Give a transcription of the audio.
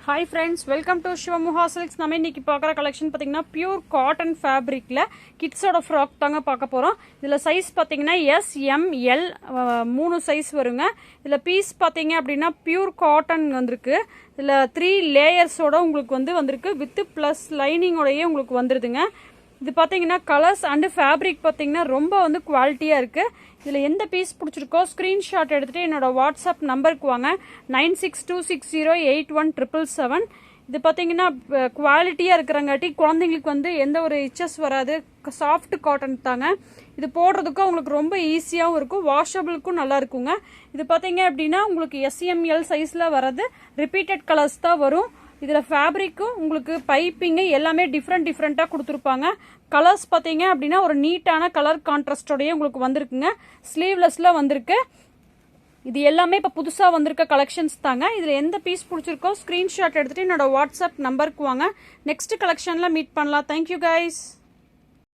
Hi friends, welcome to Shivamuha Silks. நம்ம இன்னைக்கு பார்க்குற கலெக்ஷன் பார்த்தீங்கன்னா பியூர் காட்டன் ஃபேப்ரிக்கில் கிட்ஸோட ஃப்ராக் தாங்க பார்க்க போகிறோம். இதில் சைஸ் பார்த்தீங்கன்னா S, M, L 3 சைஸ் வருங்க. இதில் பீஸ் பார்த்தீங்க அப்படின்னா பியூர் காட்டன் வந்திருக்கு. இதில் 3 லேயர்ஸோட உங்களுக்கு வந்திருக்கு வித் ப்ளஸ் லைனிங்கோடையே உங்களுக்கு வந்துடுதுங்க. இது பார்த்தீங்கன்னா கலர்ஸ் அண்டு ஃபேப்ரிக் பார்த்தீங்கன்னா ரொம்ப குவாலிட்டியாக இருக்குது. இதில் எந்த பீஸ் பிடிச்சிருக்கோ ஸ்க்ரீன்ஷாட் எடுத்துகிட்டு என்னோட வாட்ஸ்அப் நம்பருக்கு வாங்க 9626081777. இது பார்த்தீங்கன்னா குவாலிட்டியாக இருக்கிறங்காட்டி குழந்தைங்களுக்கு எந்த ஒரு இச்சஸ் வராது. சாஃப்ட் காட்டன் தாங்க. இது போடுறதுக்கும் உங்களுக்கு ரொம்ப ஈஸியாகவும் இருக்கும், வாஷபிளுக்கும் நல்லா இருக்குங்க. இது பார்த்தீங்க அப்படின்னா உங்களுக்கு SML சைஸில் வர்றது ரிப்பீட்டட் கலர்ஸ் தான் வரும். இதில் ஃபேப்ரிக்கும் உங்களுக்கு பைப்பிங்கு எல்லாமே டிஃப்ரெண்ட்டாக கொடுத்துருப்பாங்க. கலர்ஸ் பார்த்தீங்க அப்படின்னா ஒரு நீட்டான கலர் கான்ட்ராஸ்டோடையே உங்களுக்கு வந்திருக்குங்க. ஸ்லீவ்லெஸில் வந்திருக்கு. இது எல்லாமே இப்போ புதுசாக வந்திருக்க கலெக்ஷன்ஸ் தாங்க. இதில் எந்த பீஸ் பிடிச்சிருக்கோ ஸ்க்ரீன்ஷாட் எடுத்துகிட்டு என்னோட வாட்ஸ்அப் நம்பருக்கு வாங்க. நெக்ஸ்ட் கலெக்ஷனில் மீட் பண்ணலாம். Thank you guys.